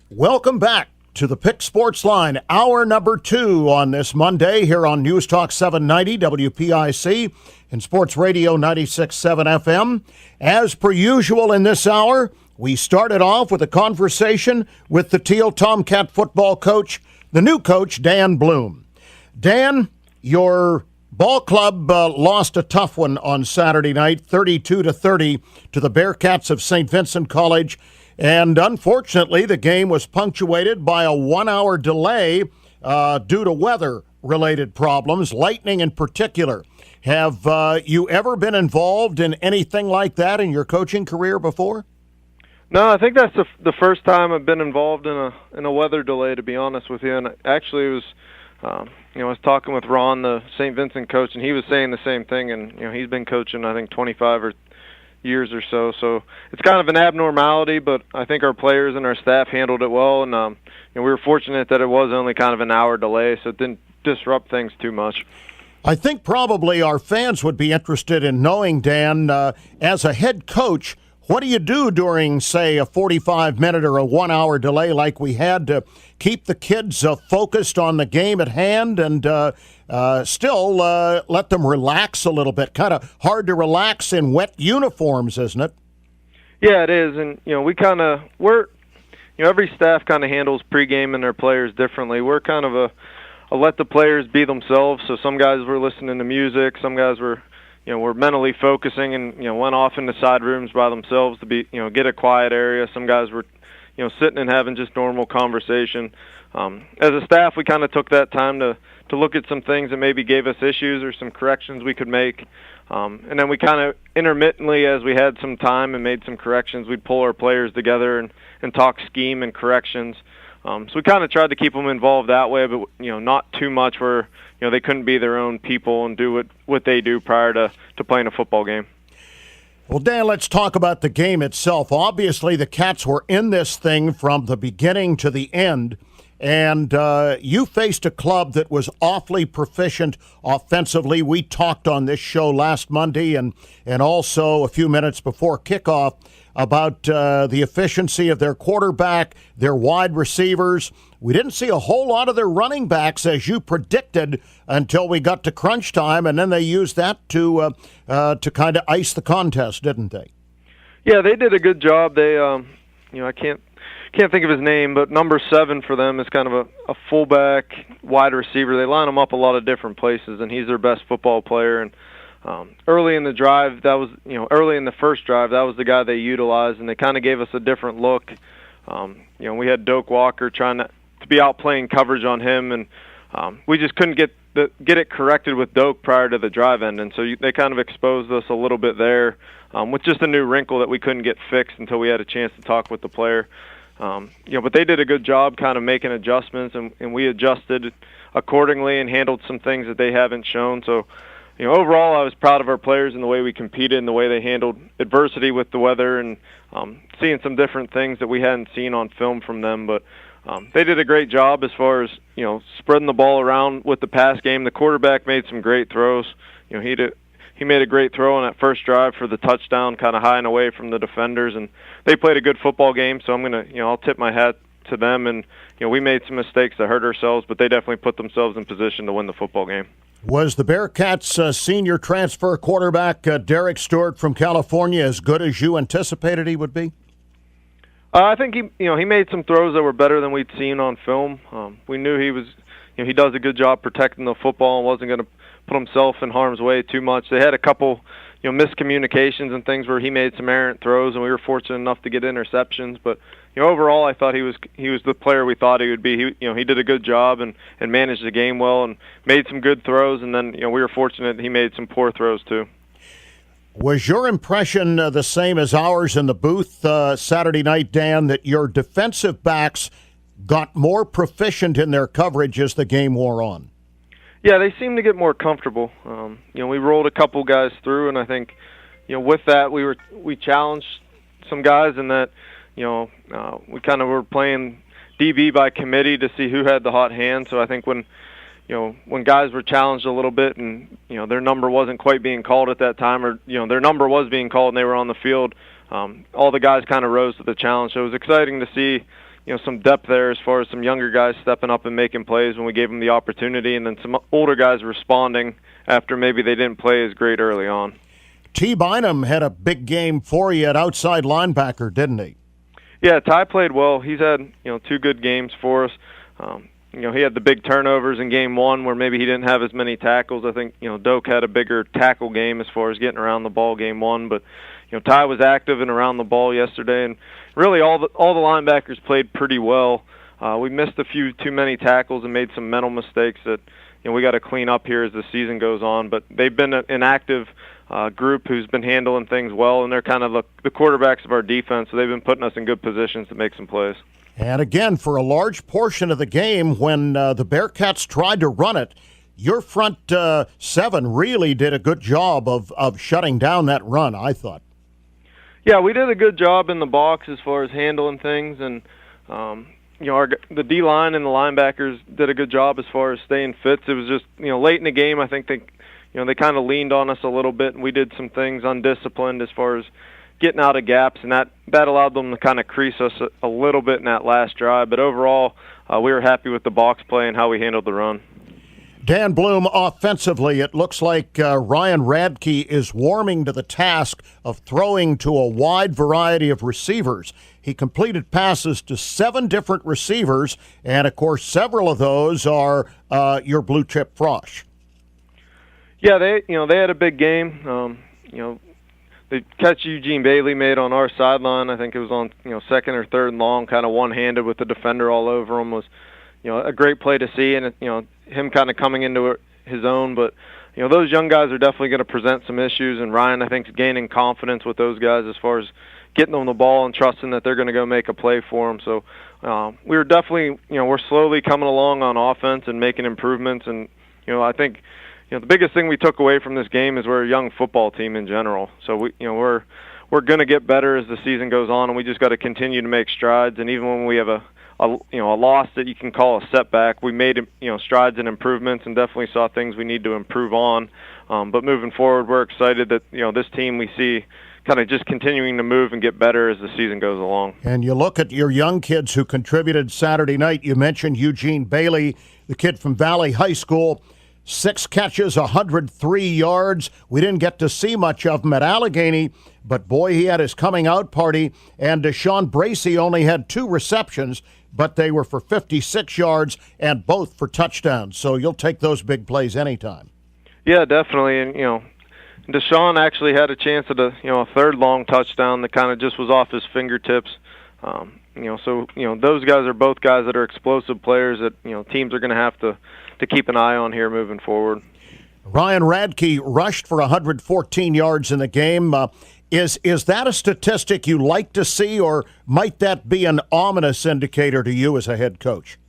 Welcome back to the Pick Sports Line, hour number 2 on this Monday here on News Talk 790 WPIC and Sports Radio 96.7 FM. As per usual in this hour, we started off with a conversation with the Teal Tomcat football coach, the new coach, Dan Blume. Dan, your ball club lost a tough one on Saturday night, 32-30 to the Bearcats of Saint Vincent College. And unfortunately, the game was punctuated by a 1-hour delay due to weather-related problems, lightning in particular. Have you ever been involved in anything like that in your coaching career before? No, I think that's the first time I've been involved in a weather delay, to be honest with you. And actually, it was, I was talking with Ron, the Saint Vincent coach, and he was saying the same thing. And he's been coaching, I think, 25 years or so. So it's kind of an abnormality, but I think our players and our staff handled it well. And we were fortunate that it was only kind of an hour delay, so it didn't disrupt things too much. I think probably our fans would be interested in knowing, Dan, as a head coach, what do you do during, say, a 45-minute or a 1-hour delay like we had to keep the kids focused on the game at hand and still let them relax a little bit? Kind of hard to relax in wet uniforms, isn't it? Yeah, it is. And, every staff kind of handles pregame and their players differently. We're kind of a let the players be themselves. So some guys were listening to music, some guys were mentally focusing and, went off into side rooms by themselves to be, get a quiet area. Some guys were, sitting and having just normal conversation. As a staff, we kind of took that time to look at some things that maybe gave us issues or some corrections we could make. And then we kind of intermittently, as we had some time and made some corrections, we'd pull our players together and talk scheme and corrections. So we kind of tried to keep them involved that way, but, not too much where, they couldn't be their own people and do what they do prior to playing a football game. Well, Dan, let's talk about the game itself. Obviously, the Cats were in this thing from the beginning to the end, and you faced a club that was awfully proficient offensively. We talked on this show last Monday and also a few minutes before kickoff about the efficiency of their quarterback, their wide receivers. We didn't see a whole lot of their running backs, as you predicted, until we got to crunch time, and then they used that to kind of ice the contest, didn't they? Yeah, they did a good job. They, I can't think of his name, but number 7 for them is kind of a fullback, wide receiver. They line him up a lot of different places, and he's their best football player. And early in the drive, early in the first drive, that was the guy they utilized, and they kind of gave us a different look. We had Doak Walker trying to be out playing coverage on him, and we just couldn't get it corrected with Doak prior to the drive end, and so they kind of exposed us a little bit there with just a new wrinkle that we couldn't get fixed until we had a chance to talk with the player. But they did a good job kind of making adjustments, and we adjusted accordingly and handled some things that they haven't shown. So, overall, I was proud of our players and the way we competed and the way they handled adversity with the weather and seeing some different things that we hadn't seen on film from them. But they did a great job as far as, spreading the ball around with the pass game. The quarterback made some great throws. He made a great throw on that first drive for the touchdown, kind of high and away from the defenders, and they played a good football game. So I'll tip my hat to them. And we made some mistakes that hurt ourselves, but they definitely put themselves in position to win the football game. Was the Bearcats' senior transfer quarterback Derek Stuart from California as good as you anticipated he would be? I think he made some throws that were better than we'd seen on film. We knew he does a good job protecting the football and wasn't going to put himself in harm's way too much. They had a couple, miscommunications and things where he made some errant throws, and we were fortunate enough to get interceptions. But overall, I thought he was the player we thought he would be. He did a good job and managed the game well and made some good throws. And then we were fortunate he made some poor throws too. Was your impression the same as ours in the booth Saturday night, Dan, that your defensive backs got more proficient in their coverage as the game wore on? Yeah, they seemed to get more comfortable. We rolled a couple guys through, and I think, with that we challenged some guys in that, we kind of were playing DB by committee to see who had the hot hand. So I think when guys were challenged a little bit and, their number wasn't quite being called at that time, or, their number was being called and they were on the field, all the guys kind of rose to the challenge. So it was exciting to see, some depth there as far as some younger guys stepping up and making plays when we gave them the opportunity, and then some older guys responding after maybe they didn't play as great early on. T. Bynum had a big game for you at outside linebacker, didn't he? Yeah, Ty played well. He's had 2 good games for us. He had the big turnovers in game 1 where maybe he didn't have as many tackles. I think Doak had a bigger tackle game as far as getting around the ball game 1, but Ty was active and around the ball yesterday, and really all the linebackers played pretty well. We missed a few too many tackles and made some mental mistakes that we got to clean up here as the season goes on. But they've been an active group who's been handling things well, and they're kind of the quarterbacks of our defense, so they've been putting us in good positions to make some plays. And again, for a large portion of the game, when the Bearcats tried to run it, your front 7 really did a good job of shutting down that run, I thought. Yeah, we did a good job in the box as far as handling things, and the D-line and the linebackers did a good job as far as staying fit. It was just late in the game, I think they kind of leaned on us a little bit, and we did some things undisciplined as far as getting out of gaps, and that allowed them to kind of crease us a little bit in that last drive. But overall, we were happy with the box play and how we handled the run. Dan Blume, offensively, it looks like Ryan Radke is warming to the task of throwing to a wide variety of receivers. He completed passes to 7 different receivers, and, of course, several of those are your blue-chip frosh. Yeah, they had a big game. The catch Eugene Bailey made on our sideline, I think it was on second or third and long, kind of one-handed with the defender all over him, was a great play to see, and him kind of coming into his own. But those young guys are definitely going to present some issues, and Ryan, I think, is gaining confidence with those guys as far as getting them the ball and trusting that they're going to go make a play for him. So we were definitely we're slowly coming along on offense and making improvements, and I think the biggest thing we took away from this game is we're a young football team in general. So we're going to get better as the season goes on, and we just got to continue to make strides. And even when we have a loss that you can call a setback, we made strides and improvements, and definitely saw things we need to improve on. But moving forward, we're excited that this team we see kind of just continuing to move and get better as the season goes along. And you look at your young kids who contributed Saturday night. You mentioned Eugene Bailey, the kid from Valley High School. 6 catches, 103 yards. We didn't get to see much of him at Allegheny, but boy, he had his coming out party. And Deshaun Bracey only had 2 receptions, but they were for 56 yards and both for touchdowns. So you'll take those big plays anytime. Yeah, definitely. And Deshaun actually had a chance at a third long touchdown that kind of just was off his fingertips. So those guys are both guys that are explosive players that teams are going to have to keep an eye on here moving forward. Ryan Radke rushed for 114 yards in the game. Is that a statistic you like to see, or might that be an ominous indicator to you as a head coach?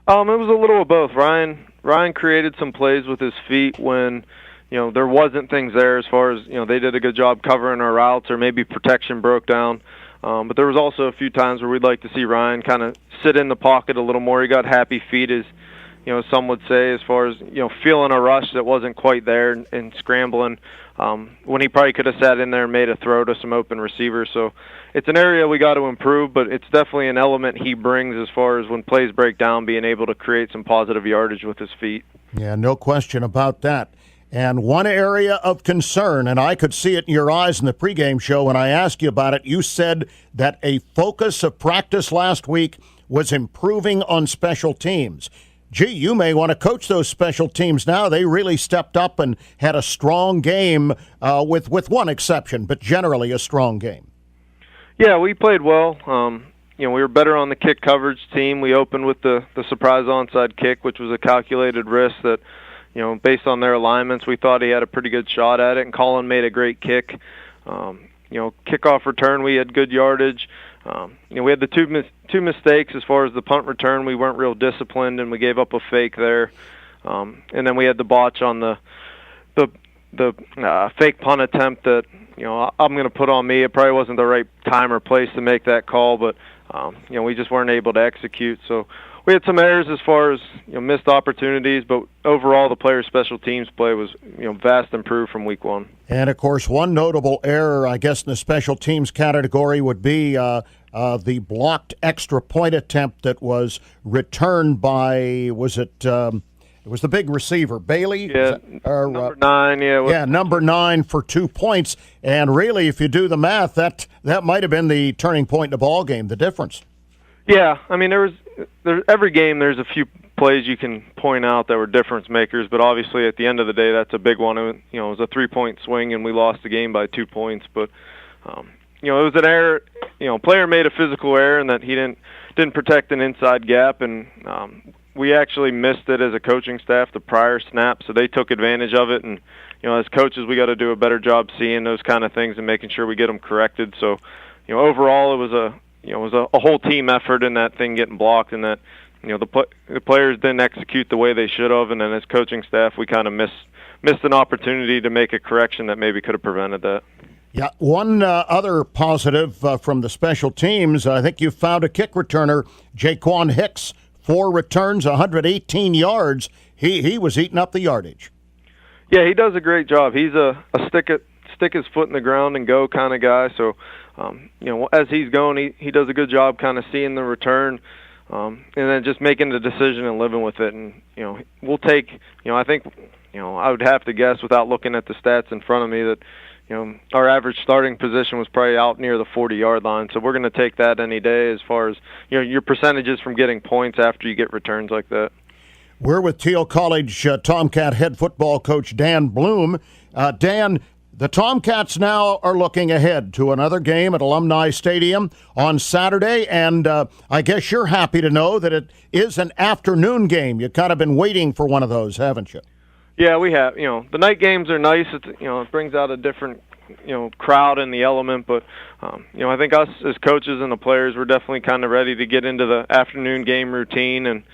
It was a little of both. Ryan created some plays with his feet when there wasn't things there as far as they did a good job covering our routes or maybe protection broke down. But there was also a few times where we'd like to see Ryan kind of sit in the pocket a little more. He got happy feet, as some would say, as far as feeling a rush that wasn't quite there and scrambling when he probably could have sat in there and made a throw to some open receivers. So it's an area we got to improve, but it's definitely an element he brings as far as when plays break down, being able to create some positive yardage with his feet. Yeah, no question about that. And one area of concern, and I could see it in your eyes in the pregame show when I asked you about it, you said that a focus of practice last week was improving on special teams. Gee, you may want to coach those special teams now. They really stepped up and had a strong game with one exception, but generally a strong game. Yeah, we played well. We were better on the kick coverage team. We opened with the surprise onside kick, which was a calculated risk that, based on their alignments, we thought he had a pretty good shot at it, and Colin made a great kick. Kickoff return, we had good yardage. We had the two mistakes as far as the punt return. We weren't real disciplined, and we gave up a fake there. And then we had the botch on the fake punt attempt that I'm going to put on me. It probably wasn't the right time or place to make that call, but we just weren't able to execute. So we had some errors as far as missed opportunities, but overall the players' special teams play was vast improved from week 1. And of course, one notable error, I guess, in the special teams category would be the blocked extra point attempt that was returned by, it was the big receiver, Bailey? Yeah, number 9, yeah. Number 9 for 2 points. And really, if you do the math, that might have been the turning point in the ball game, the difference. Yeah, I mean, every game there's a few plays you can point out that were difference makers, but obviously at the end of the day, that's a big one. It was a 3-point swing, and we lost the game by 2 points. But it was an error. Player made a physical error in that he didn't protect an inside gap, and we actually missed it as a coaching staff the prior snap, so they took advantage of it. And as coaches, we got to do a better job seeing those kind of things and making sure we get them corrected. So overall, it was a whole team effort in that thing getting blocked, and that the players didn't execute the way they should have, and then as coaching staff, we kind of missed an opportunity to make a correction that maybe could have prevented that. Yeah, one other positive from the special teams, I think you found a kick returner, Jayquan Hicks, 4 returns, 118 yards. He was eating up the yardage. Yeah, he does a great job. He's a stick his foot in the ground and go kind of guy. So, as he's going, he does a good job kind of seeing the return, and then just making the decision and living with it. And we'll take. I think I would have to guess without looking at the stats in front of me that our average starting position was probably out near the 40-yard line. So we're going to take that any day as far as your percentages from getting points after you get returns like that. We're with Teal College Tomcat head football coach Dan Blume. Dan, the Tomcats now are looking ahead to another game at Alumni Stadium on Saturday, and I guess you're happy to know that it is an afternoon game. You've kind of been waiting for one of those, haven't you? Yeah, we have. The night games are nice. It brings out a different crowd in the element, but I think us as coaches and the players, we're definitely kind of ready to get into the afternoon game routine and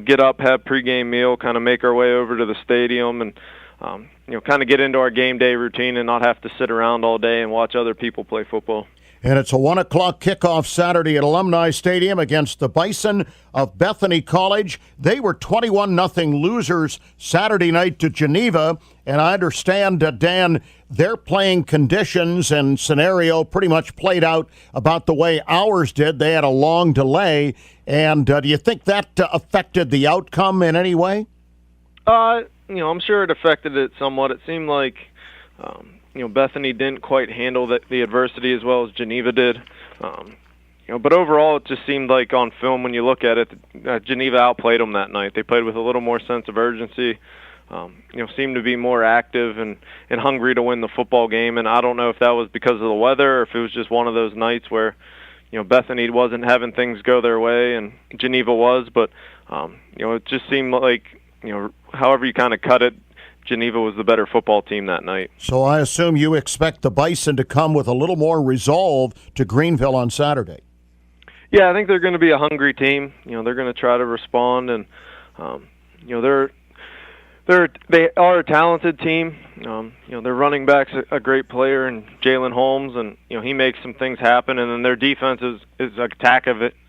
get up, have pregame meal, kind of make our way over to the stadium, and kind of get into our game day routine and not have to sit around all day and watch other people play football. And it's a 1 o'clock kickoff Saturday at Alumni Stadium against the Bison of Bethany College. They were 21-0 losers Saturday night to Geneva. And I understand, Dan, their playing conditions and scenario pretty much played out about the way ours did. They had a long delay. And do you think that affected the outcome in any way? I'm sure it affected it somewhat. It seemed like Bethany didn't quite handle the adversity as well as Geneva did. But overall, it just seemed like on film, when you look at it, Geneva outplayed them that night. They played with a little more sense of urgency, seemed to be more active and hungry to win the football game. And I don't know if that was because of the weather or if it was just one of those nights where, Bethany wasn't having things go their way and Geneva was. But, it just seemed like, however you kind of cut it, Geneva was the better football team that night. So I assume you expect the Bison to come with a little more resolve to Greenville on Saturday. Yeah, I think they're going to be a hungry team. They're going to try to respond, and they are a talented team. Their running back's a great player, and Jalen Homes, and he makes some things happen. And then their defense is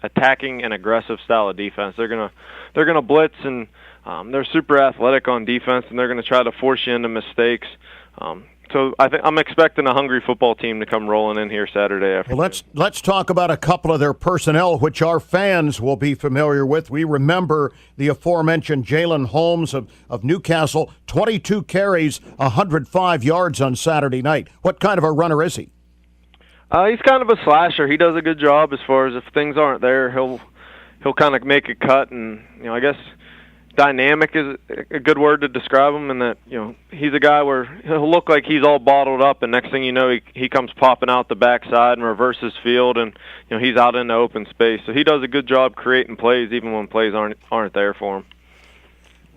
attacking an aggressive style of defense. They're gonna blitz, and they're super athletic on defense, and they're going to try to force you into mistakes. So I'm expecting a hungry football team to come rolling in here Saturday afternoon. Well, let's talk about a couple of their personnel, which our fans will be familiar with. We remember the aforementioned Jalen Homes of Newcastle, 22 carries, 105 yards on Saturday night. What kind of a runner is he? He's kind of a slasher. He does a good job as far as if things aren't there, he'll kind of make a cut, and I guess dynamic is a good word to describe him, and that he's a guy where he'll look like he's all bottled up, and next thing you know, he comes popping out the backside and reverses field, and he's out in the open space. So he does a good job creating plays, even when plays aren't there for him.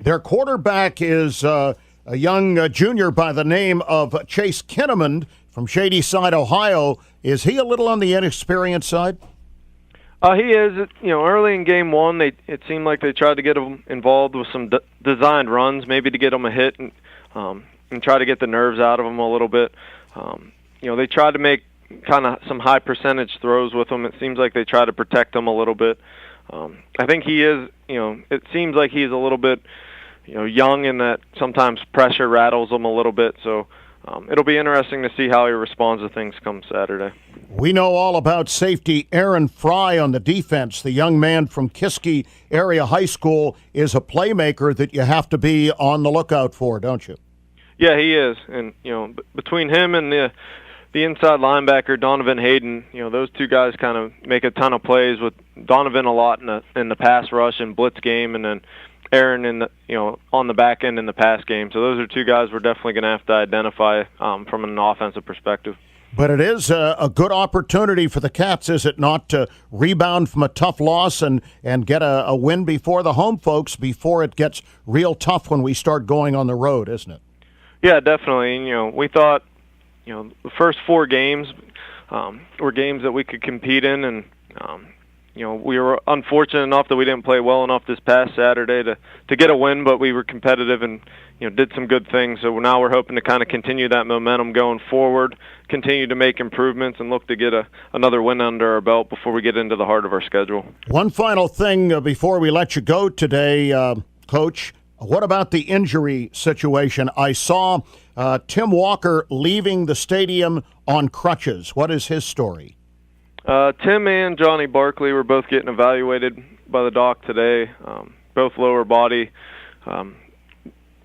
Their quarterback is a young junior by the name of Chase Kinnaman from Shadyside, Ohio. Is he a little on the inexperienced side? He is. Early in game one, it seemed like they tried to get him involved with some designed runs, maybe to get him a hit and try to get the nerves out of him a little bit. They tried to make kind of some high percentage throws with him. It seems like they try to protect him a little bit. I think he is. It seems like he's a little bit, young in that sometimes pressure rattles him a little bit. So it'll be interesting to see how he responds to things come Saturday. We know all about safety Aaron Fry on the defense. The young man from Kiski Area High School is a playmaker that you have to be on the lookout for, don't you? Yeah, he is. And, between him and the inside linebacker, Donovan Hayden, those two guys kind of make a ton of plays, with Donovan a lot in the pass rush and blitz game, and then Aaron on the back end in the pass game. So those are two guys we're definitely going to have to identify from an offensive perspective. But it is a good opportunity for the Cats, is it not, to rebound from a tough loss and get a win before the home folks, before it gets real tough when we start going on the road, isn't it? Yeah, definitely. We thought the first 4 games were games that we could compete in, and we were unfortunate enough that we didn't play well enough this past Saturday to get a win, but we were competitive and did some good things. So now we're hoping to kind of continue that momentum going forward, continue to make improvements, and look to get another win under our belt before we get into the heart of our schedule. One final thing before we let you go today, Coach. What about the injury situation? I saw Tim Walker leaving the stadium on crutches. What is his story? Tim and Johnny Barkley were both getting evaluated by the doc today, both lower body,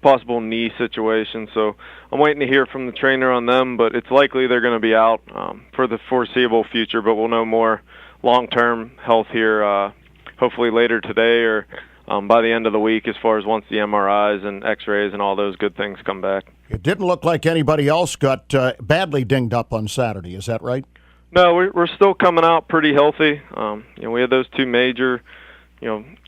possible knee situation. So I'm waiting to hear from the trainer on them, but it's likely they're going to be out for the foreseeable future, but we'll know more long-term health here hopefully later today or by the end of the week, as far as once the MRIs and X-rays and all those good things come back. It didn't look like anybody else got badly dinged up on Saturday. Is that right? No, we're still coming out pretty healthy. We had those 2 major,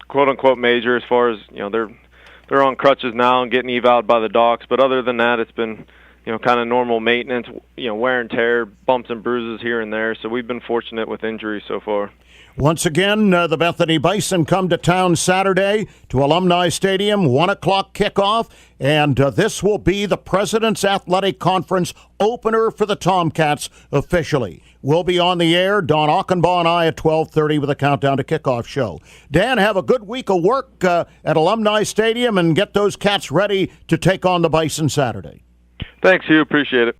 quote-unquote major, as far as, they're on crutches now and getting eval'd by the docs. But other than that, it's been, kind of normal maintenance, wear and tear, bumps and bruises here and there. So we've been fortunate with injuries so far. Once again, the Bethany Bison come to town Saturday to Alumni Stadium, 1 o'clock kickoff, and this will be the President's Athletic Conference opener for the Tomcats officially. We'll be on the air, Don Achenbaugh and I, at 12:30 with a countdown to kickoff show. Dan, have a good week of work at Alumni Stadium and get those Cats ready to take on the Bison Saturday. Thanks, Hugh. Appreciate it.